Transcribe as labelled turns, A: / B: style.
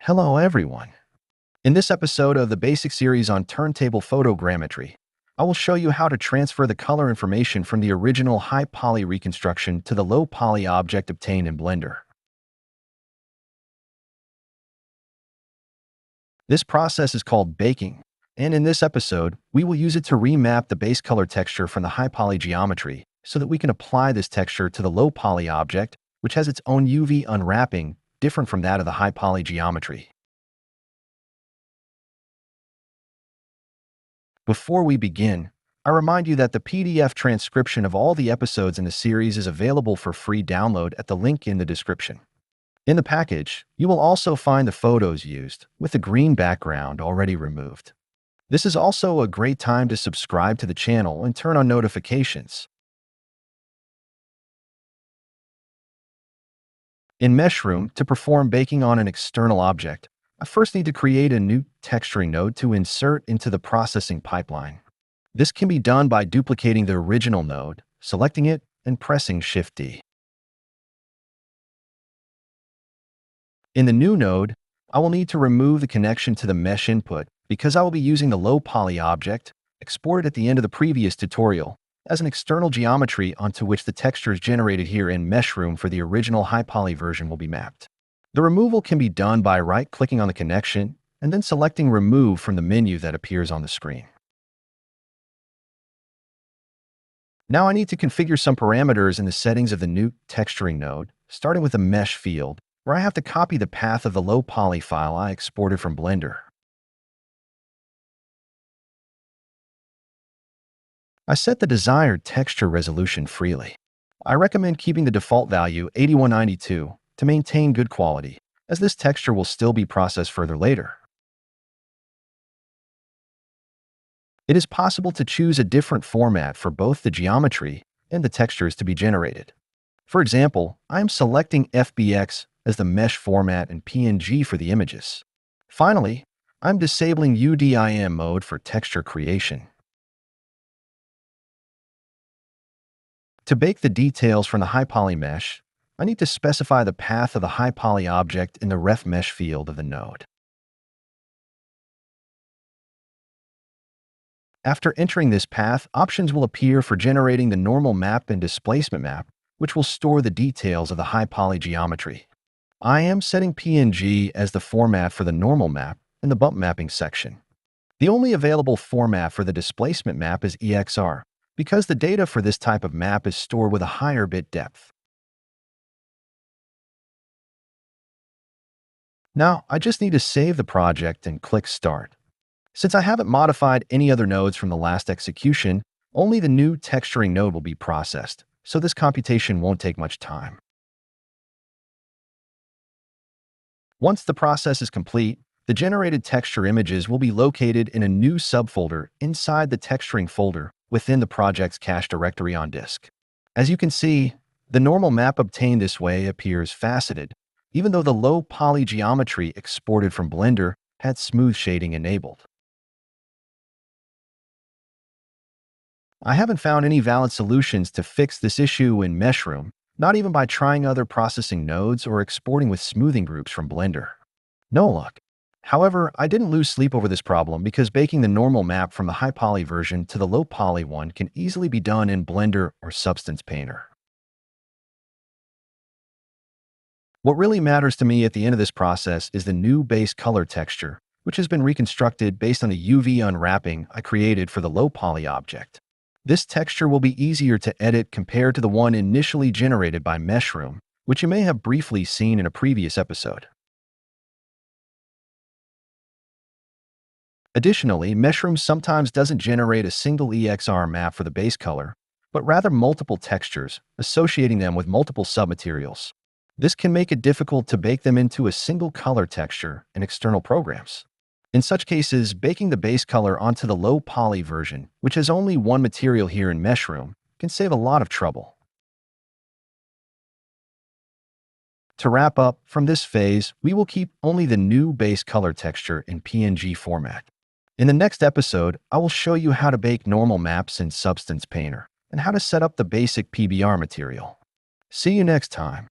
A: Hello, everyone. In this episode of the basic series on turntable photogrammetry, I will show you how to transfer the color information from the original high poly reconstruction to the low poly object obtained in Blender. This process is called baking, and in this episode, we will use it to remap the base color texture from the high poly geometry so that we can apply this texture to the low poly object, which has its own UV unwrapping, different from that of the high poly geometry. Before we begin, I remind you that the PDF transcription of all the episodes in the series is available for free download at the link in the description. In the package, you will also find the photos used, with the green background already removed. This is also a great time to subscribe to the channel and turn on notifications. In Meshroom, to perform baking on an external object, I first need to create a new texturing node to insert into the processing pipeline. This can be done by duplicating the original node, selecting it, and pressing Shift-D. In the new node, I will need to remove the connection to the mesh input because I will be using the low poly object, exported at the end of the previous tutorial, as an external geometry onto which the textures generated here in Meshroom for the original high poly version will be mapped. The removal can be done by right-clicking on the connection and then selecting Remove from the menu that appears on the screen. Now I need to configure some parameters in the settings of the new texturing node, starting with the mesh field, where I have to copy the path of the low poly file I exported from Blender. I set the desired texture resolution freely. I recommend keeping the default value 8192 to maintain good quality, as this texture will still be processed further later. It is possible to choose a different format for both the geometry and the textures to be generated. For example, I am selecting FBX as the mesh format and PNG for the images. Finally, I'm disabling UDIM mode for texture creation. To bake the details from the high poly mesh, I need to specify the path of the high poly object in the ref mesh field of the node. After entering this path, options will appear for generating the normal map and displacement map, which will store the details of the high poly geometry. I am setting PNG as the format for the normal map in the bump mapping section. The only available format for the displacement map is EXR, because the data for this type of map is stored with a higher bit depth. Now, I just need to save the project and click Start. Since I haven't modified any other nodes from the last execution, only the new texturing node will be processed, so this computation won't take much time. Once the process is complete, the generated texture images will be located in a new subfolder inside the texturing folder within the project's cache directory on disk. As you can see, the normal map obtained this way appears faceted, even though the low poly geometry exported from Blender had smooth shading enabled. I haven't found any valid solutions to fix this issue in Meshroom, not even by trying other processing nodes or exporting with smoothing groups from Blender. No luck. However, I didn't lose sleep over this problem because baking the normal map from the high poly version to the low poly one can easily be done in Blender or Substance Painter. What really matters to me at the end of this process is the new base color texture, which has been reconstructed based on the UV unwrapping I created for the low poly object. This texture will be easier to edit compared to the one initially generated by Meshroom, which you may have briefly seen in a previous episode. Additionally, Meshroom sometimes doesn't generate a single EXR map for the base color, but rather multiple textures, associating them with multiple submaterials. This can make it difficult to bake them into a single color texture in external programs. In such cases, baking the base color onto the low poly version, which has only one material here in Meshroom, can save a lot of trouble. To wrap up, from this phase, we will keep only the new base color texture in PNG format. In the next episode, I will show you how to bake normal maps in Substance Painter and how to set up the basic PBR material. See you next time.